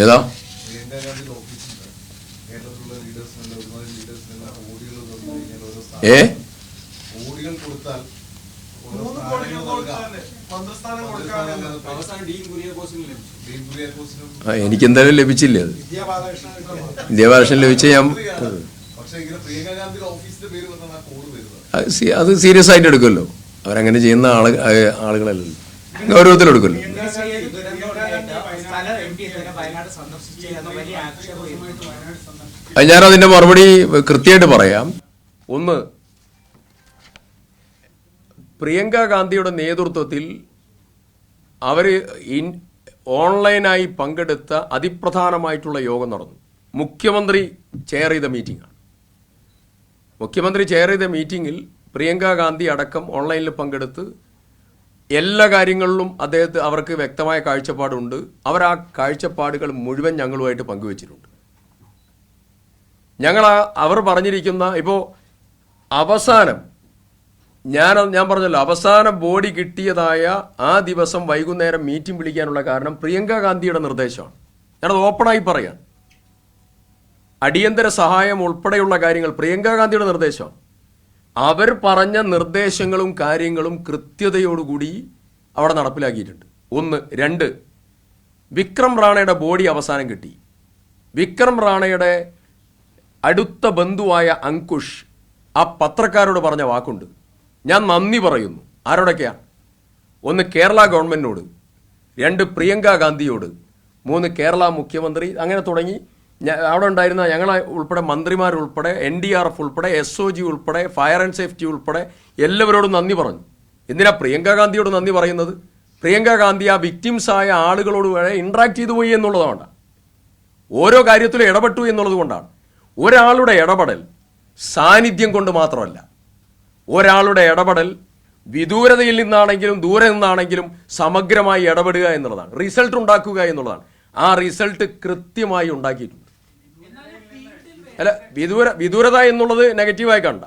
ഏതാ എനിക്കെന്തായാലും ലഭിച്ചില്ല. അത് വിദ്യാഭ്യാസം ലഭിച്ച ഞാൻ അത് സീരിയസ് ആയിട്ട് എടുക്കുമല്ലോ. അവരങ്ങനെ ചെയ്യുന്ന ആളുകളല്ലല്ലോ, ഗൗരവത്തിലെടുക്കുമല്ലോ. ഞാനതിൻ്റെ മറുപടി കൃത്യമായിട്ട് പറയാം. ഒന്ന്, പ്രിയങ്ക ഗാന്ധിയുടെ നേതൃത്വത്തിൽ അവർ ഓൺലൈനായി പങ്കെടുത്ത അതിപ്രധാനമായിട്ടുള്ള യോഗം നടന്നു. മുഖ്യമന്ത്രി ചെയർ ചെയ്ത മീറ്റിംഗാണ്. മുഖ്യമന്ത്രി ചെയർ ചെയ്ത മീറ്റിങ്ങിൽ പ്രിയങ്ക ഗാന്ധി അടക്കം ഓൺലൈനിൽ പങ്കെടുത്ത് എല്ലാ കാര്യങ്ങളിലും അവർക്ക് വ്യക്തമായ കാഴ്ചപ്പാടുണ്ട്. അവർ ആ കാഴ്ചപ്പാടുകൾ മുഴുവൻ ഞങ്ങളുമായിട്ട് പങ്കുവച്ചിട്ടുണ്ട്. അവർ പറഞ്ഞിരിക്കുന്ന ഇപ്പോൾ അവസാനം ഞാൻ പറഞ്ഞല്ലോ, അവസാന ബോഡി കിട്ടിയതായ ആ ദിവസം വൈകുന്നേരം മീറ്റിംഗ് വിളിക്കാനുള്ള കാരണം പ്രിയങ്ക ഗാന്ധിയുടെ നിർദ്ദേശമാണ്. ഞാനത് ഓപ്പണായി പറയാം. അടിയന്തര സഹായം ഉൾപ്പെടെയുള്ള കാര്യങ്ങൾ പ്രിയങ്ക ഗാന്ധിയുടെ നിർദ്ദേശമാണ്. അവർ പറഞ്ഞ നിർദ്ദേശങ്ങളും കാര്യങ്ങളും കൃത്യതയോടുകൂടി അവിടെ നടപ്പിലാക്കിയിട്ടുണ്ട്. ഒന്ന്. രണ്ട്, വിക്രം റാണയുടെ ബോഡി അവസാനം കിട്ടി. വിക്രം റാണയുടെ അടുത്ത ബന്ധുവായ അങ്കുഷ് ആ പത്രക്കാരോട് പറഞ്ഞ വാക്കുണ്ട്, ഞാൻ നന്ദി പറയുന്നു. ആരോടൊക്കെയാണ്? ഒന്ന്, കേരള ഗവൺമെൻറ്റിനോട്. രണ്ട്, പ്രിയങ്ക ഗാന്ധിയോട്. മൂന്ന്, കേരള മുഖ്യമന്ത്രി. അങ്ങനെ തുടങ്ങി അവിടെ ഉണ്ടായിരുന്ന ഞങ്ങളെ ഉൾപ്പെടെ മന്ത്രിമാരുൾപ്പെടെ NDRF ഉൾപ്പെടെ SOG ഉൾപ്പെടെ ഫയർ ആൻഡ് സേഫ്റ്റി ഉൾപ്പെടെ എല്ലാവരോടും നന്ദി പറഞ്ഞു. എന്തിനാ പ്രിയങ്ക ഗാന്ധിയോട് നന്ദി പറയുന്നത്? പ്രിയങ്ക ഗാന്ധി ആ വിക്ടിംസായ ആളുകളോട് വരെ ഇൻട്രാക്ട് ചെയ്തു പോയി എന്നുള്ളതുകൊണ്ടാണ്. ഓരോ കാര്യത്തിലും ഇടപെട്ടു എന്നുള്ളത് കൊണ്ടാണ്. ഒരാളുടെ ഇടപെടൽ സാന്നിധ്യം കൊണ്ട് മാത്രമല്ല, ഒരാളുടെ ഇടപെടൽ വിദൂരതയിൽ നിന്നാണെങ്കിലും ദൂരെ നിന്നാണെങ്കിലും സമഗ്രമായി ഇടപെടുക എന്നുള്ളതാണ്, റിസൾട്ട് ഉണ്ടാക്കുക എന്നുള്ളതാണ്. ആ റിസൾട്ട് കൃത്യമായി ഉണ്ടാക്കിയിട്ടുണ്ട്. അല്ല, വിദൂരത എന്നുള്ളത് നെഗറ്റീവായി കണ്ട